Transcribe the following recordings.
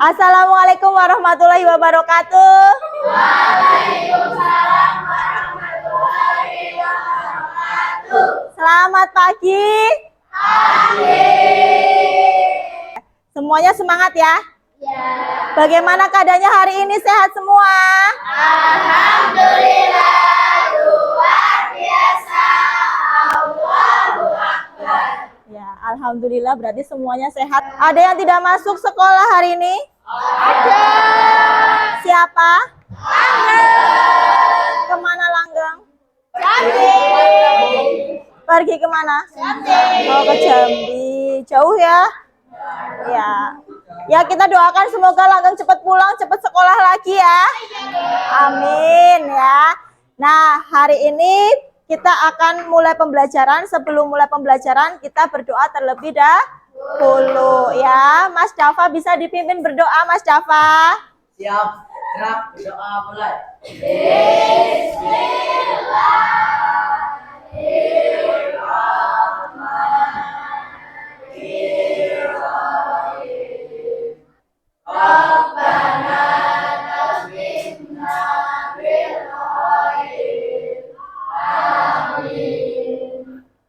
Assalamualaikum warahmatullahi wabarakatuh. Selamat pagi. Semuanya semangat ya? Ya. Bagaimana keadaannya hari ini, sehat semua? Alhamdulillah, luar biasa. Allahu Akbar. Ya, alhamdulillah berarti semuanya sehat. Ada yang tidak masuk sekolah hari ini? Ada. Siapa? Langgeng. Kemana Langgeng? Jambi. Pergi kemana? Jambi. Oh, ke Jambi. Jauh ya? Ya. Ya, kita doakan semoga Langgeng cepat pulang, cepat sekolah lagi ya. Amin ya. Nah, hari ini kita akan mulai pembelajaran. Sebelum mulai pembelajaran, kita berdoa terlebih dahulu ya. Mas Dafa bisa dipimpin berdoa, Mas Dafa? Siap. Gerak berdoa mulai.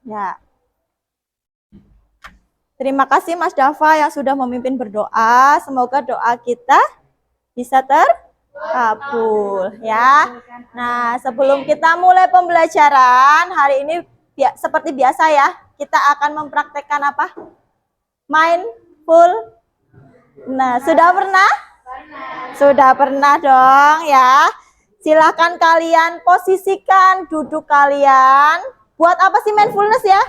Ya. Terima kasih Mas Dafa yang sudah memimpin berdoa. Semoga doa kita bisa terkabul ya. Nah, sebelum kita mulai pembelajaran hari ini seperti biasa ya, kita akan mempraktekkan apa? Mindful. Nah, sudah pernah? Sudah pernah dong ya. Silahkan kalian posisikan duduk kalian. Buat apa sih mindfulness ya?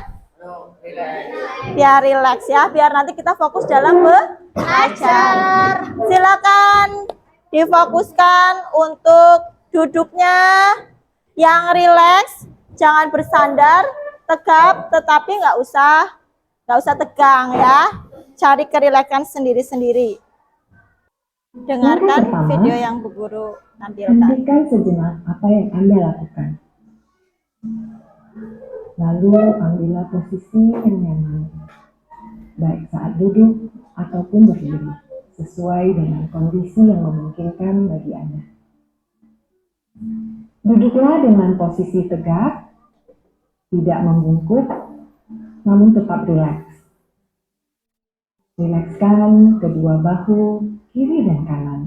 Biar rileks ya, biar nanti kita fokus dalam belajar. Silakan difokuskan untuk duduknya yang rileks, jangan bersandar, tegap, tetapi nggak usah tegang ya. Cari kerileksan sendiri-sendiri. Dengarkan video yang Bu Guru tampilkan. Hentikan sejenak apa yang Anda lakukan. Lalu ambillah posisi yang nyaman, baik saat duduk ataupun berdiri, sesuai dengan kondisi yang memungkinkan bagi Anda. Duduklah dengan posisi tegak, tidak membungkuk, namun tetap rileks. Rilekskan kedua bahu, kiri dan kanan.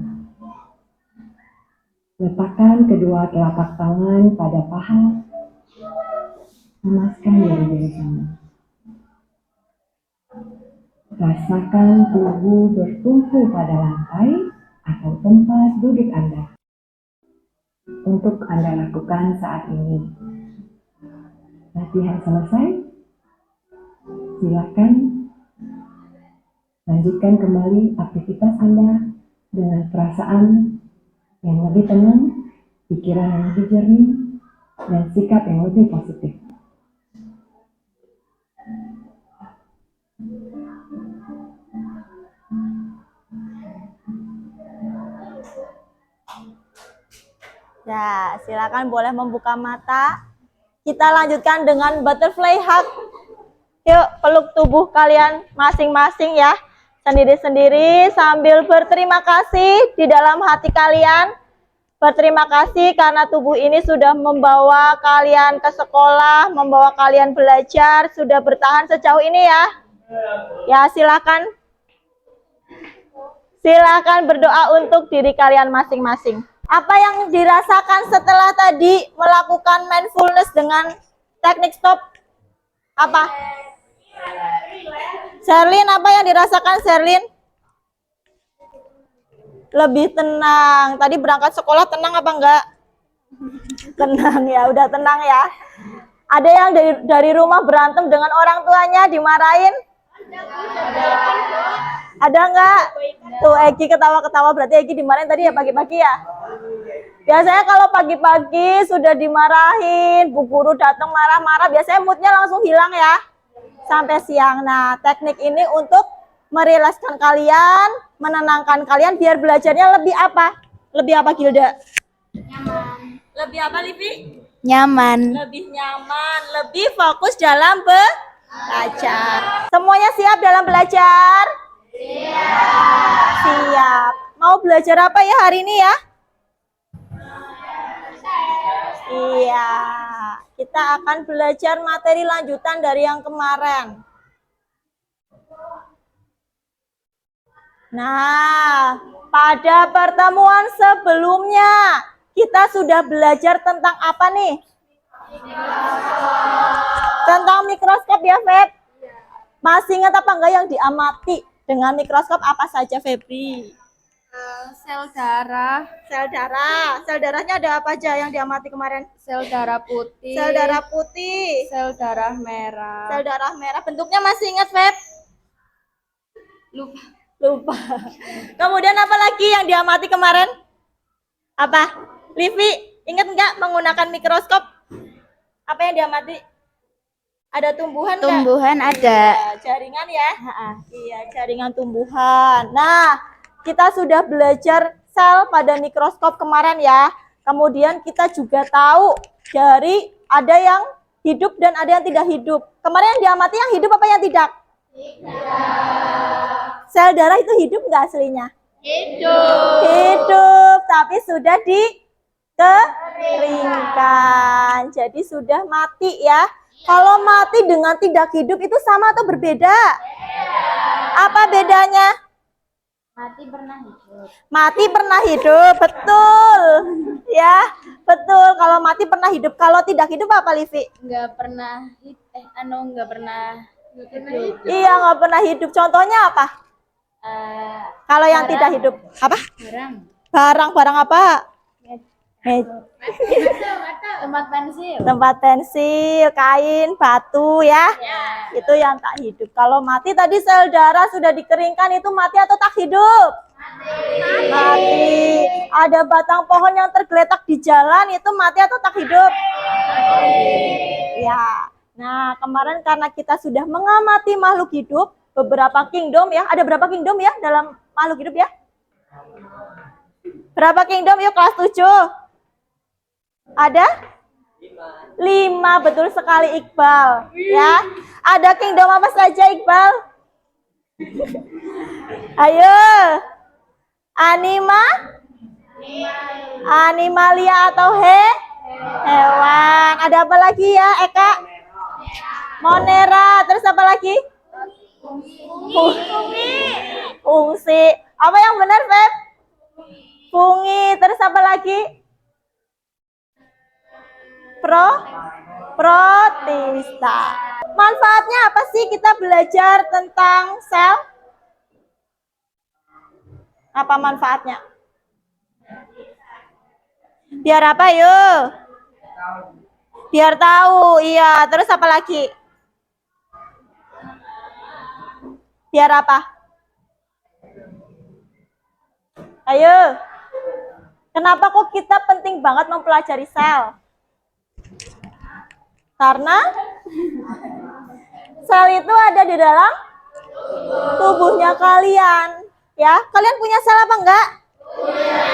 Letakkan kedua telapak tangan pada paha. Lemaskan jari-jari kanan. Rasakan tubuh bertumpu pada lantai atau tempat duduk Anda. Untuk Anda lakukan saat ini. Latihan selesai. Silakan lanjutkan kembali aktivitas Anda dengan perasaan yang lebih tenang, pikiran yang lebih jernih, dan sikap yang lebih positif. Ya, silakan boleh membuka mata. Kita lanjutkan dengan butterfly hug. Yuk, peluk tubuh kalian masing-masing ya. Sendiri-sendiri sambil berterima kasih di dalam hati kalian. Berterima kasih karena tubuh ini sudah membawa kalian ke sekolah, membawa kalian belajar, sudah bertahan sejauh ini ya. Ya, silakan. Silakan berdoa untuk diri kalian masing-masing. Apa yang dirasakan setelah tadi melakukan mindfulness dengan teknik stop? Apa? Sherlyn, apa yang dirasakan Sherlyn? Lebih tenang. Tadi berangkat sekolah tenang apa enggak? Tenang ya, udah tenang ya. Ada yang dari rumah berantem dengan orang tuanya, dimarahin? Ada enggak? Tuh Egi ketawa-ketawa, berarti Egi dimarahin tadi ya pagi-pagi ya? Biasanya kalau pagi-pagi sudah dimarahin, Bu Guru datang marah-marah, biasanya moodnya langsung hilang ya. Sampai siang. Nah, teknik ini untuk merilekskan kalian, menenangkan kalian biar belajarnya lebih apa? Lebih apa Gilda? Nyaman. Lebih apa Livi? Nyaman. Lebih nyaman, lebih fokus dalam belajar. Semuanya siap dalam belajar? Siap. Mau belajar apa ya hari ini ya? Iya. Kita akan belajar materi lanjutan dari yang kemarin. Nah, pada pertemuan sebelumnya kita sudah belajar tentang apa nih? Tentang mikroskop ya, Feb? Masih ingat apa enggak yang diamati dengan mikroskop apa saja, Febri? Sel darah, Sel darah. Sel darahnya ada apa aja yang diamati kemarin? sel darah putih, Sel darah putih, sel darah merah. sel darah merah. Bentuknya masih ingat, Feb? Lupa. Lupa. Kemudian apa lagi yang diamati kemarin? Apa? Livi, ingat nggak menggunakan mikroskop? Apa yang diamati? Ada tumbuhan nggak? Tumbuhan ada. Ya, jaringan ya? Iya, jaringan tumbuhan. Nah, kita sudah belajar sel pada mikroskop kemarin ya. Kemudian kita juga tahu dari ada yang hidup dan ada yang tidak hidup. Kemarin yang diamati yang hidup apa yang tidak? Sel darah itu hidup nggak aslinya? Hidup, tapi sudah dikeringkan. Jadi sudah mati ya. Kalau mati dengan tidak hidup itu sama atau berbeda? Apa bedanya? Mati pernah hidup, betul. Ya, betul. Kalau mati pernah hidup, kalau tidak hidup apa, Livi? Nggak pernah nggak pernah hidup. Iya, nggak pernah hidup. Contohnya apa? Kalau yang tidak hidup, apa? Barang apa? Tempat pensil. Tempat pensil, kain, batu ya. Itu yang tak hidup. Kalau mati tadi sel darah sudah dikeringkan itu mati atau tak hidup? Mati. Ada batang pohon yang tergeletak di jalan itu mati atau tak hidup? Ya. Nah, kemarin karena kita sudah mengamati makhluk hidup, beberapa kingdom ya. Ada berapa kingdom ya dalam makhluk hidup ya? Berapa kingdom? Yuk kelas 7. Ada? 5, betul sekali Iqbal. Ya, ada kingdom apa saja Iqbal? Ayo, animalia atau hewan. Ada apa lagi ya Eka? Monera, terus apa lagi? Fungsi. Apa yang benar Feb? Fungi, terus apa lagi? Protista. Manfaatnya apa sih kita belajar tentang sel? Apa manfaatnya? Biar apa yuk? Biar tahu, iya. Terus apa lagi? Biar apa? Ayo. Kenapa kok kita penting banget mempelajari sel? Karena sel itu ada di dalam tubuhnya kalian. Ya, kalian punya sel apa enggak?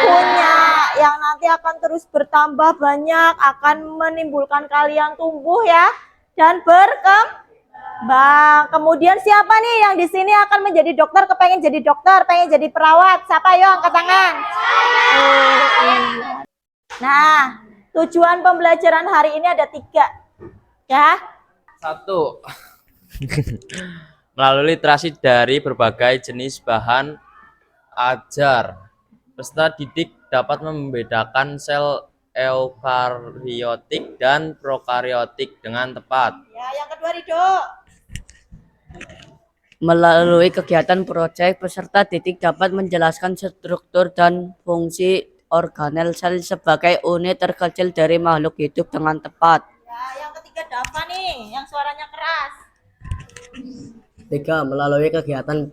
Punya. Yang nanti akan terus bertambah banyak, akan menimbulkan kalian tumbuh ya dan berkembang. Kemudian siapa nih yang di sini akan menjadi dokter, kepengen jadi dokter, pengen jadi perawat? Siapa? Ayo angkat tangan. Nah, tujuan pembelajaran hari ini ada 3. Ya. 1. Melalui literasi dari berbagai jenis bahan ajar, peserta didik dapat membedakan sel eukariotik dan prokariotik dengan tepat. Ya, yang kedua Rido. Melalui kegiatan proyek, peserta didik dapat menjelaskan struktur dan fungsi organel sel sebagai unit terkecil dari makhluk hidup dengan tepat. Ya, yang ketiga Dava nih, yang suaranya keras. 3. Melalui kegiatan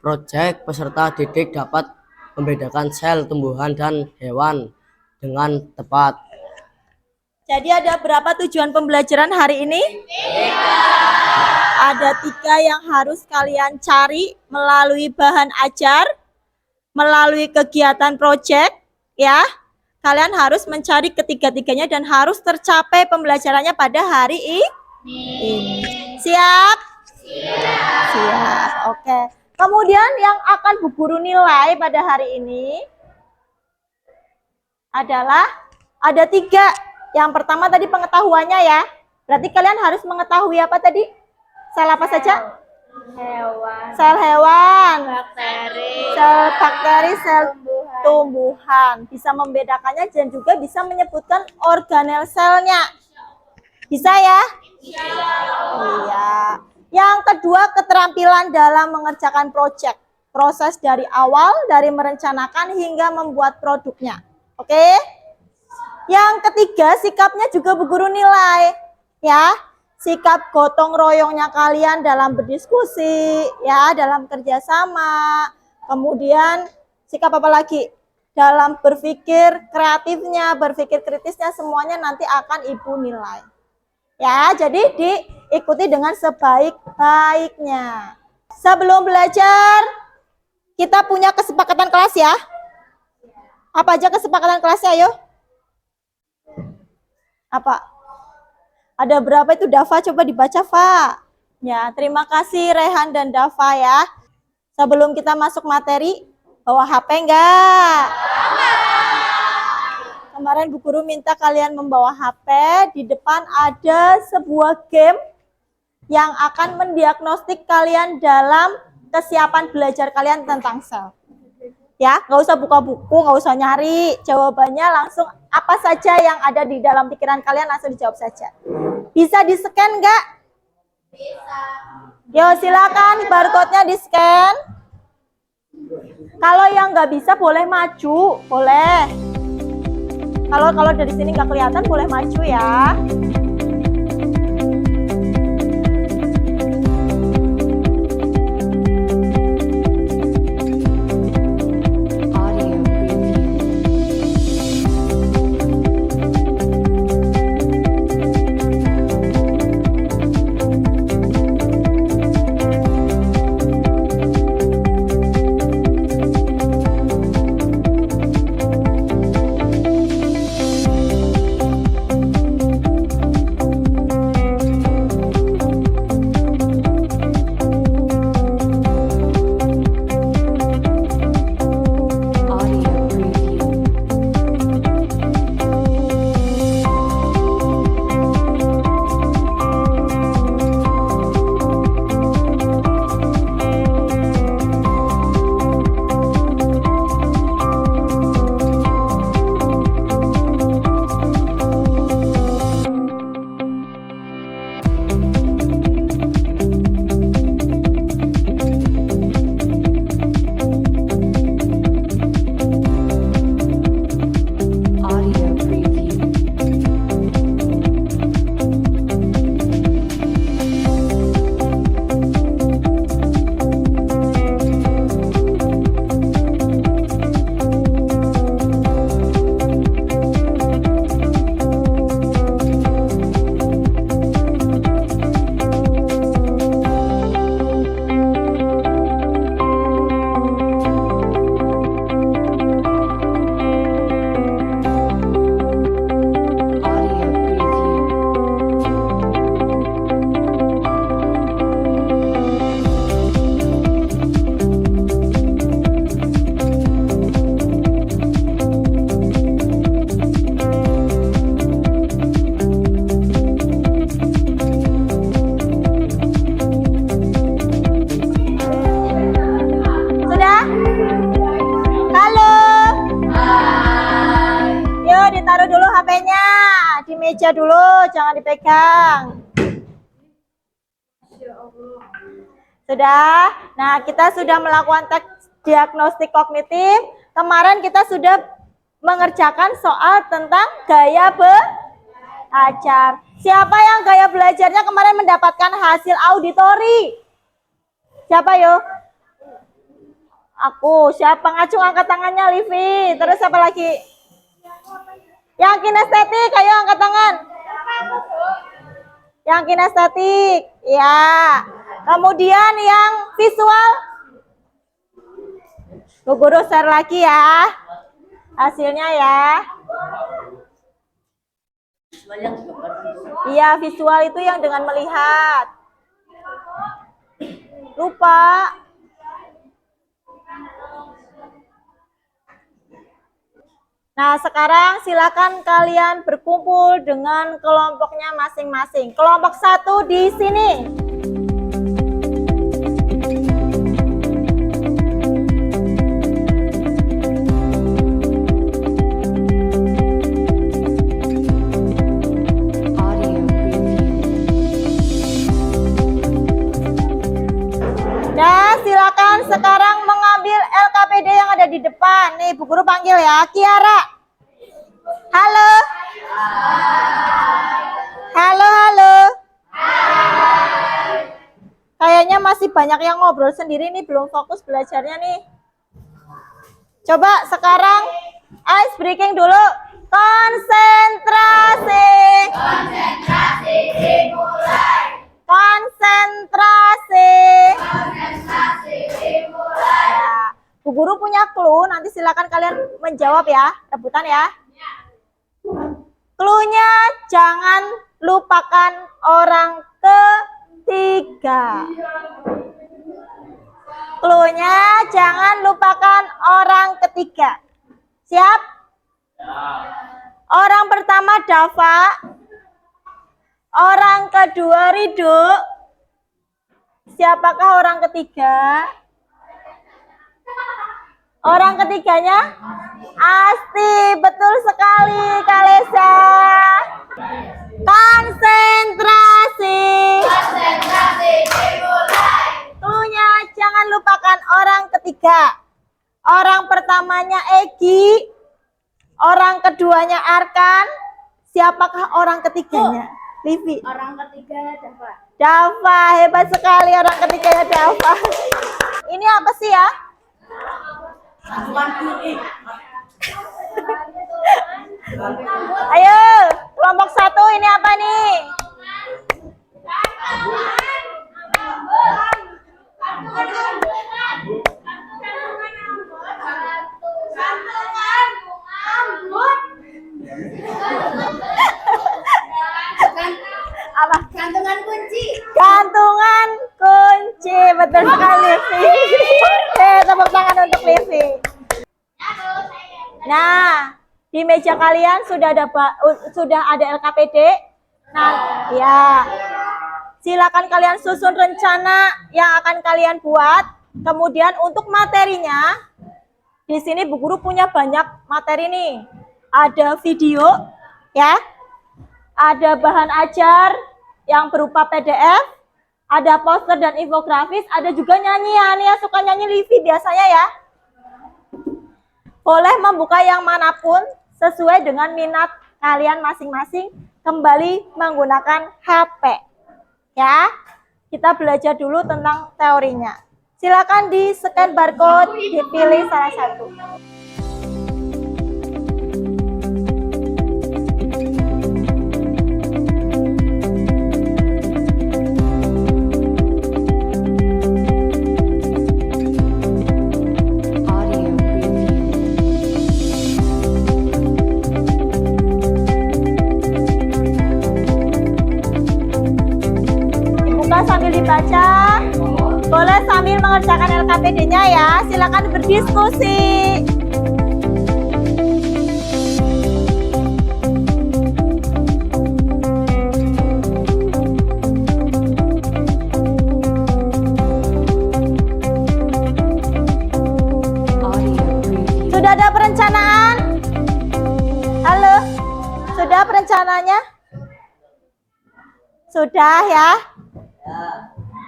proyek, peserta didik dapat membedakan sel tumbuhan dan hewan dengan tepat. Jadi ada berapa tujuan pembelajaran hari ini? 3. Ada 3 yang harus kalian cari melalui bahan ajar, melalui kegiatan proyek, ya. Kalian harus mencari ketiga-tiganya dan harus tercapai pembelajarannya pada hari ini. Siap? Siap. Oke. Kemudian yang akan Bu Guru nilai pada hari ini adalah ada 3. Yang pertama tadi pengetahuannya ya. Berarti kalian harus mengetahui apa tadi? Sel apa saja? Hewan. Sel hewan, Bakteri. sel tumbuhan. Bisa membedakannya dan juga bisa menyebutkan organel selnya. Bisa ya? Iya. Yang kedua, keterampilan dalam mengerjakan proyek. Proses dari awal, dari merencanakan hingga membuat produknya. Oke? Yang ketiga, sikapnya juga Bu Guru nilai. Ya, sikap gotong royongnya kalian dalam berdiskusi, ya, dalam kerjasama. Kemudian, sikap apa lagi? Dalam berpikir kreatifnya, berpikir kritisnya, semuanya nanti akan Ibu nilai. Ya, jadi diikuti dengan sebaik-baiknya. Sebelum belajar, kita punya kesepakatan kelas ya. Apa aja kesepakatan kelasnya, ayo? Apa? Ada berapa itu Dava? Coba dibaca, Fa. Ya, terima kasih Rehan dan Dava ya. Sebelum kita masuk materi, bawa HP enggak? Kemarin Bu Guru minta kalian membawa HP. Di depan ada sebuah game yang akan mendiagnostik kalian dalam kesiapan belajar kalian tentang sel. Ya, nggak usah buka buku, nggak usah nyari. Jawabannya langsung apa saja yang ada di dalam pikiran kalian langsung dijawab saja. Bisa di-scan nggak? Bisa. Yo, silakan barcode-nya di-scan. Kalau yang nggak bisa boleh maju, boleh. Kalau dari sini nggak kelihatan boleh maju ya. Audio preview. Audio preview. Audio preview. Audio preview. Sudah? Halo. Yuk ditaruh dulu HP-nya. Di meja dulu, jangan dipegang. Sudah? Nah, kita sudah melakukan tes diagnostik kognitif. Kemarin kita sudah mengerjakan soal tentang gaya belajar. Siapa yang gaya belajarnya kemarin mendapatkan hasil auditori? Siapa yuk? Aku. Siapa ngacung angkat tangannya, Livi. Terus apa lagi? Yang kinestetik, ayo angkat tangan. Yang kinestetik, ya. Kemudian yang visual. Bu Guru share lagi ya. Hasilnya ya. Iya, visual itu yang dengan melihat. Lupa. Nah, sekarang silakan kalian berkumpul dengan kelompoknya masing-masing. Kelompok 1 di sini. Nah, silakan sekarang mengambil LKPD yang ada di depan. Nih, Bu Guru panggil ya. Kiara. Halo. Halo, halo. Kayaknya masih banyak yang ngobrol sendiri nih, belum fokus belajarnya nih. Coba sekarang ice breaking dulu. Konsentrasi. Konsentrasi dimulai. Konsentrasi. Konsentrasi dimulai. Ya. Bu Guru punya clue, nanti silakan kalian menjawab ya, rebutan ya. Clue-nya jangan lupakan orang ketiga. Clue-nya jangan lupakan orang ketiga. Siap? Orang pertama Dava. Orang kedua Rido. Siapakah orang ketiga? Orang ketiganya Asti. Betul sekali, Kalesa. Konsentrasi. Konsentrasi dimulai. Cluenya jangan lupakan orang ketiga. Orang pertamanya Egi. Orang keduanya Arkan. Siapakah orang ketiganya? Livi. Orang ketiga Dava. Dava, hebat sekali orang ketiganya Dava. Ini apa sih ya? Ayo, kelompok 1 ini apa nih? Apa? Gantungan kunci. Gantungan kunci. Betul sekali, Livi. Tepuk tangan untuk Livi. Nah, di meja kalian sudah ada LKPD. Nah, ya. Silakan kalian susun rencana yang akan kalian buat. Kemudian untuk materinya, di sini Bu Guru punya banyak materi nih. Ada video, ya. Ada bahan ajar yang berupa PDF, ada poster dan infografis, ada juga nyanyian. Yang suka nyanyi Livi biasanya ya. Boleh membuka yang manapun sesuai dengan minat kalian masing-masing, kembali menggunakan HP. Ya, kita belajar dulu tentang teorinya. Silakan di scan barcode, dipilih salah satu. Sambil dibaca, boleh sambil mengerjakan LKPD-nya ya. Silakan berdiskusi. Sudah ada perencanaan? Halo? Sudah perencanaannya? Sudah ya?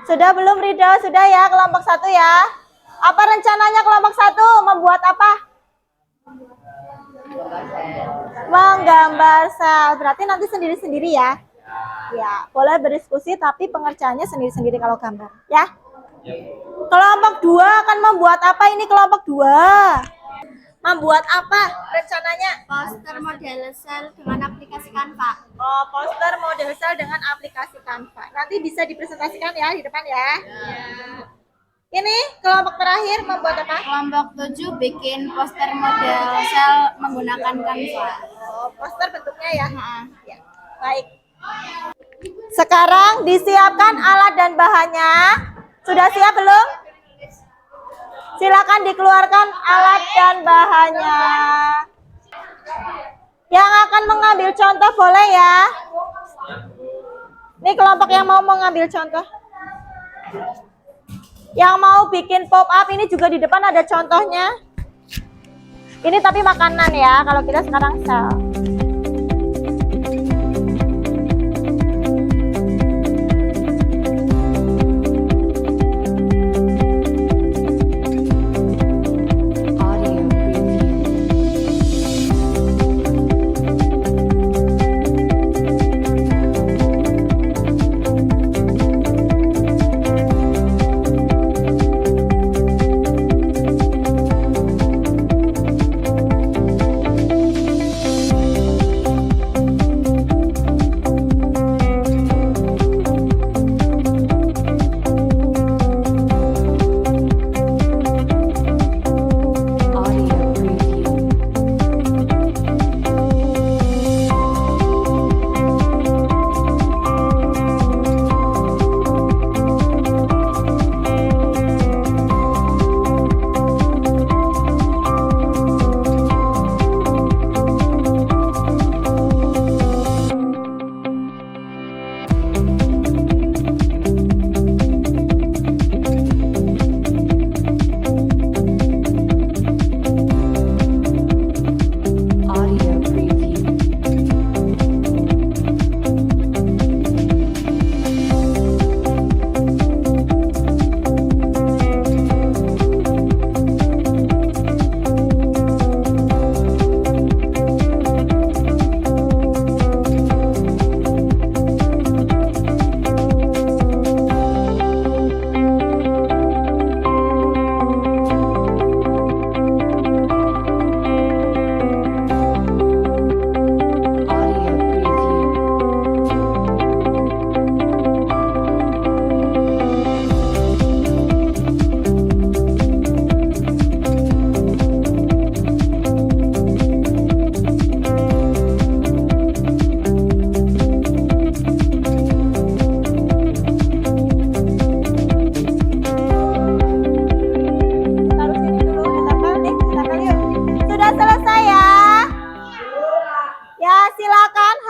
Sudah belum Rido? Sudah ya kelompok 1 ya? Apa rencananya kelompok 1? Membuat apa? Menggambar sel. Berarti nanti sendiri-sendiri ya? Ya, boleh berdiskusi tapi pengerjaannya sendiri-sendiri kalau gambar. Ya? Kelompok 2 akan membuat apa ini kelompok 2? Membuat apa rencananya? Poster model sel dengan aplikasi Canva. Oh, poster model sel dengan aplikasi Canva. Nanti bisa dipresentasikan ya di depan ya. Ini kelompok terakhir membuat apa? Kelompok 7 bikin poster model sel menggunakan Canva. Oh, poster bentuknya ya. Ya. Baik. Sekarang disiapkan alat dan bahannya. Sudah siap belum? Silakan dikeluarkan alat dan bahannya. Yang akan mengambil contoh boleh ya. Ini kelompok yang mau mengambil contoh. Yang mau bikin pop up ini juga di depan ada contohnya. Ini tapi makanan ya, kalau kita sekarang sel.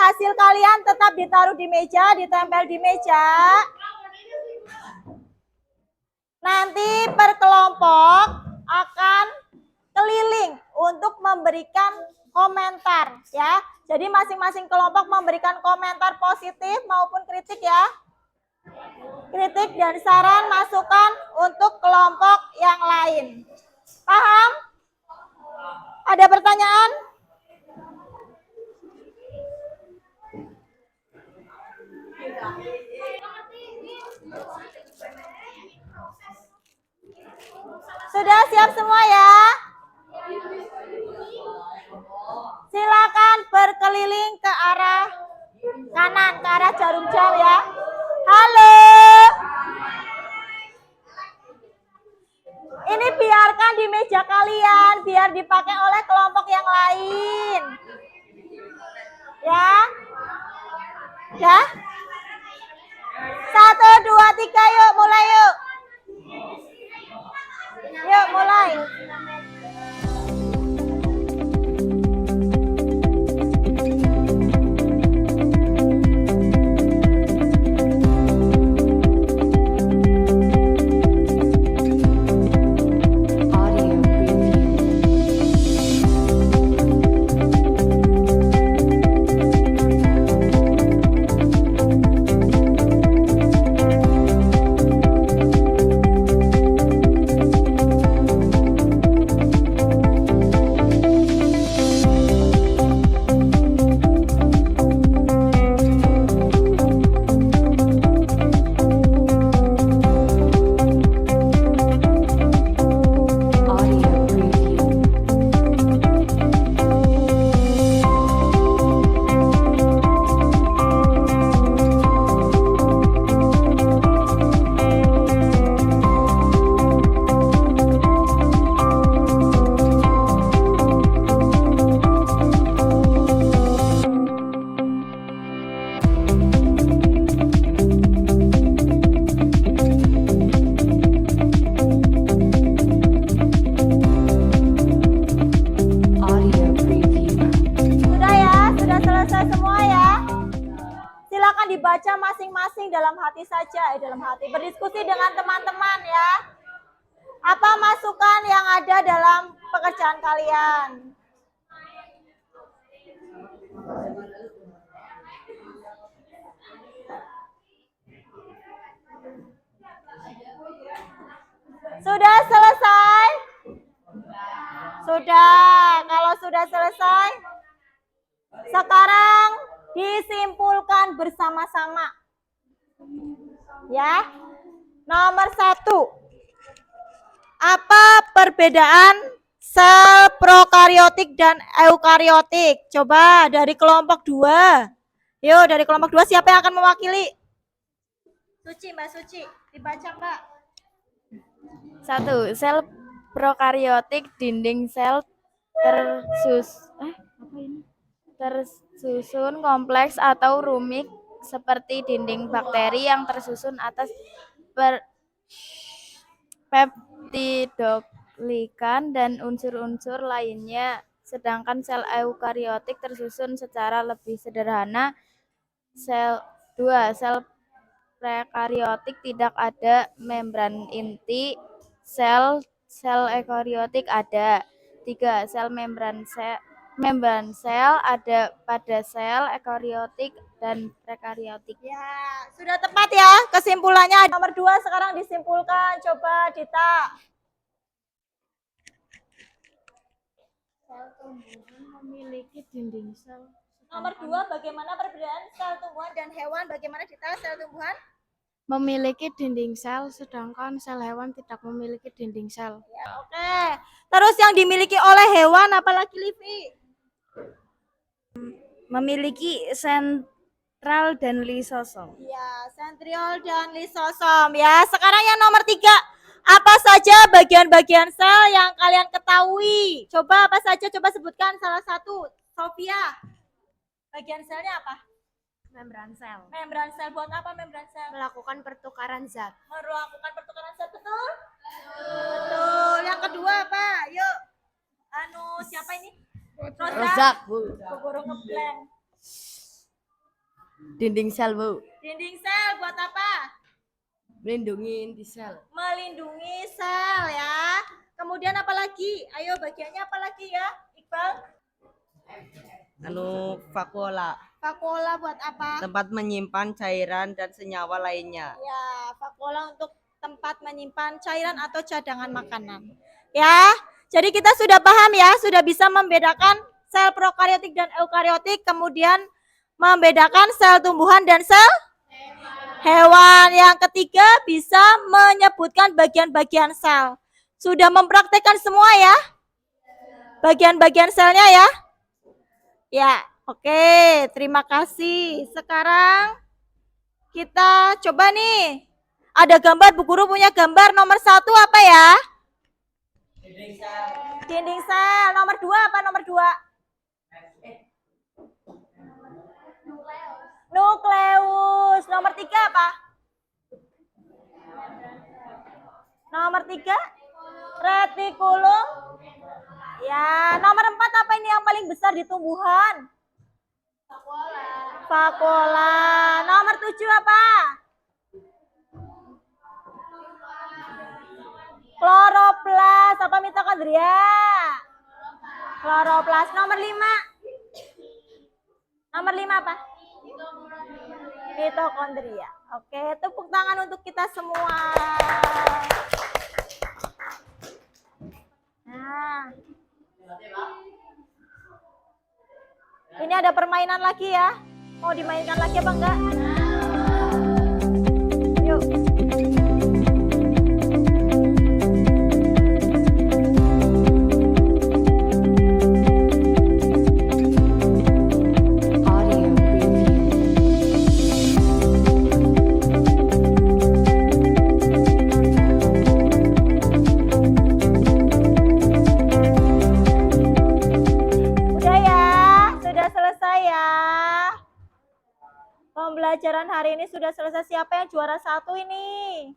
Hasil kalian tetap ditaruh di meja, ditempel di meja. Nanti per kelompok akan keliling untuk memberikan komentar ya. Jadi masing-masing kelompok memberikan komentar positif maupun kritik ya. Kritik dan saran masukan untuk kelompok yang lain. Paham? Ada pertanyaan? Sudah siap semua ya? Silakan berkeliling ke arah kanan, ke arah jarum jam ya. Halo. Ini biarkan di meja kalian, biar dipakai oleh kelompok yang lain. Ya? Ya? 1, 2, 3, yuk mulai yuk. Yuk mulai. berdiskusi dengan teman-teman ya. Apa masukan yang ada dalam pekerjaan kalian? Sudah selesai? Sudah. Kalau sudah selesai, sekarang disimpulkan bersama-sama. Ya. Nomor 1. Apa perbedaan sel prokariotik dan eukariotik? Coba dari kelompok 2. Yuk, dari kelompok 2 siapa yang akan mewakili? Suci, Mbak Suci. Dibaca, Mbak. 1. Sel prokariotik dinding sel tersusun kompleks atau rumit seperti dinding bakteri yang tersusun atas peptidoglikan dan unsur-unsur lainnya. Sedangkan sel eukariotik tersusun secara lebih sederhana. 2. Sel prekariotik tidak ada membran inti, sel eukariotik ada. 3. Sel membran sel ada pada sel eukariotik dan prekariotik. Ya, sudah tepat ya kesimpulannya. Nomor 2 sekarang disimpulkan. Coba Dita. Sel tumbuhan memiliki dinding sel. Nomor 2, bagaimana perbedaan sel tumbuhan dan hewan? Bagaimana Dita sel tumbuhan? Memiliki dinding sel, sedangkan sel hewan tidak memiliki dinding sel. Ya, oke. Terus yang dimiliki oleh hewan apalagi Livi? Memiliki sentral dan lisosom. Ya, sentriol dan lisosom ya. Sekarang yang nomor 3. Apa saja bagian-bagian sel yang kalian ketahui? Coba apa saja? Coba sebutkan salah satu. Sofia. Bagian selnya apa? Membran sel. Membran sel. Buat apa membran sel? Melakukan pertukaran zat. Melakukan pertukaran zat, betul? Betul. Yang kedua apa? Yuk. Siapa ini? Rozak, Bu. Keburu ngeblank. Dinding sel, Bu. Dinding sel buat apa? Melindungi inti sel. Melindungi sel ya. Kemudian apa lagi? Ayo bagiannya apa lagi ya, Iqbal? Vakuola, Vakuola buat apa? tempat menyimpan cairan dan senyawa lainnya. Ya, vakuola untuk tempat menyimpan cairan atau cadangan makanan. Ya, jadi kita sudah paham ya, sudah bisa membedakan sel prokariotik dan eukariotik, kemudian membedakan sel tumbuhan dan sel hewan. Yang ketiga, bisa menyebutkan bagian-bagian sel. Sudah mempraktekkan semua ya? Bagian-bagian selnya ya? Ya, oke. Terima kasih. Sekarang kita coba nih. Ada gambar, Bu Guru punya gambar. Nomor 1 apa ya? Dinding sel. Nomor 2 apa nomor 2? Nukleus. Nomor 3 apa? Nomor 3? Retikulum. Ya, nomor 4 apa ini yang paling besar di tumbuhan? Vakuola. Nomor 7 apa? Kloroplas. Apa mitokondria? Kloroplas. Nomor 5? Nomor 5 apa? Mitokondria. Oke, tepuk tangan untuk kita semua. Nah. Ini ada permainan lagi ya. Mau dimainkan lagi apa enggak? Yuk. Audio preview. Udah ya, sudah selesai ya. Pembelajaran hari ini sudah selesai. Siapa yang juara 1 ini?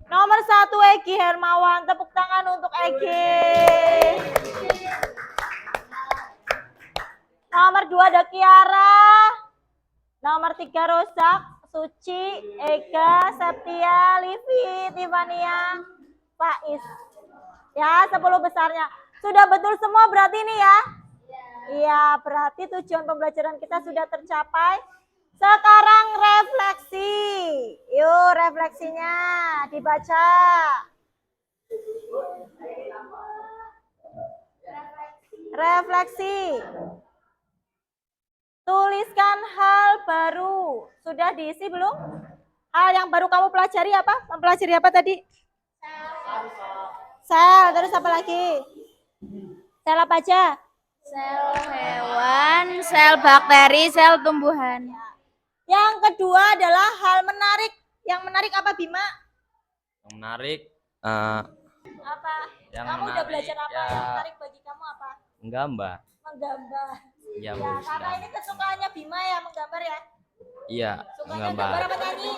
Nomor 1 Egi Hermawan. Tepuk tangan untuk Egi. Nomor 2 ada Kiara. Nomor 3 Rozak. Suci, Ega, Septia, Livi, Tivania, Faiz. Ya, 10 besarnya. Sudah betul semua berarti ini ya? Iya, berarti tujuan pembelajaran kita sudah tercapai. Sekarang refleksi. Yuk, refleksinya dibaca. Refleksi. Tuliskan hal baru. Sudah diisi belum? Hal yang baru kamu pelajari apa? Mempelajari apa tadi? Sel. Terus apa lagi? Sel apa aja? Sel hewan, sel bakteri, sel tumbuhan. Yang kedua adalah hal menarik. Yang menarik apa, Bima? Yang menarik Apa? Yang Kamu udah menarik, belajar apa? ya. Yang menarik bagi kamu apa? menggambar. Menggambar. Iya, Ya, Bu. karena ini kesukaannya Bima ya, menggambar ya. Iya, Sukanya gambar menggambar. apa tadi?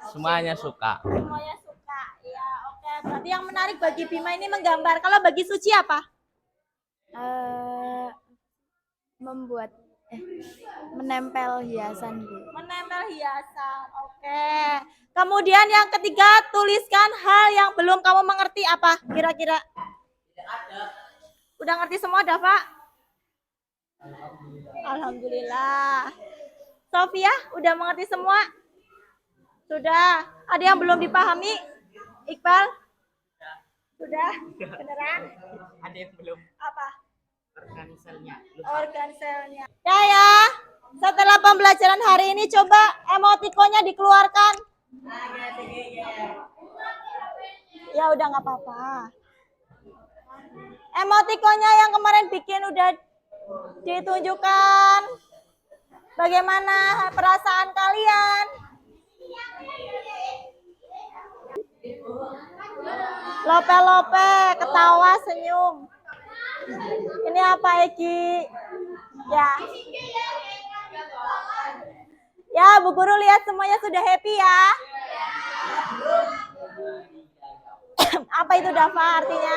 Semuanya suka. Semuanya suka. Ya, oke. Berarti yang menarik bagi Bima ini menggambar. Kalau bagi Suci apa? Menempel hiasan, Bu. Menempel hiasan. Oke. Kemudian yang ketiga, tuliskan hal yang belum kamu mengerti apa kira-kira? Udah ngerti semua, Dava? Alhamdulillah. Sofia, udah mengerti semua? Sudah. Ada yang belum dipahami? Iqbal? Sudah? Beneran? Ada yang belum Apa? organ selnya. Selnya. Ya. Setelah pembelajaran hari ini coba emotikonya dikeluarkan. Ya udah nggak apa-apa. Emotikonya yang kemarin bikin udah ditunjukkan. Bagaimana perasaan kalian? Lope-lope, ketawa, senyum. Ini apa, Egi? Ya. Ya, Bu Guru lihat semuanya sudah happy ya. Apa itu Dava artinya?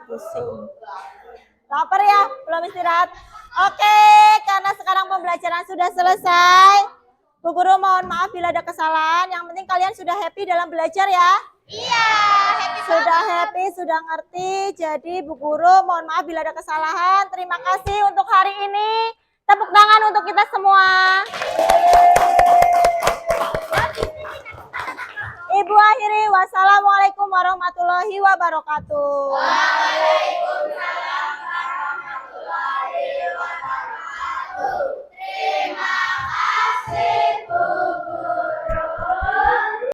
Pusing. Lapar ya? Belum istirahat? Oke, karena sekarang pembelajaran sudah selesai. Bu Guru mohon maaf bila ada kesalahan. Yang penting kalian sudah happy dalam belajar ya. Iya, Sudah happy, sudah ngerti. Jadi Bu Guru mohon maaf bila ada kesalahan. Terima kasih untuk hari ini. Tepuk tangan untuk kita semua. Ibu akhiri, wassalamualaikum warahmatullahi wabarakatuh.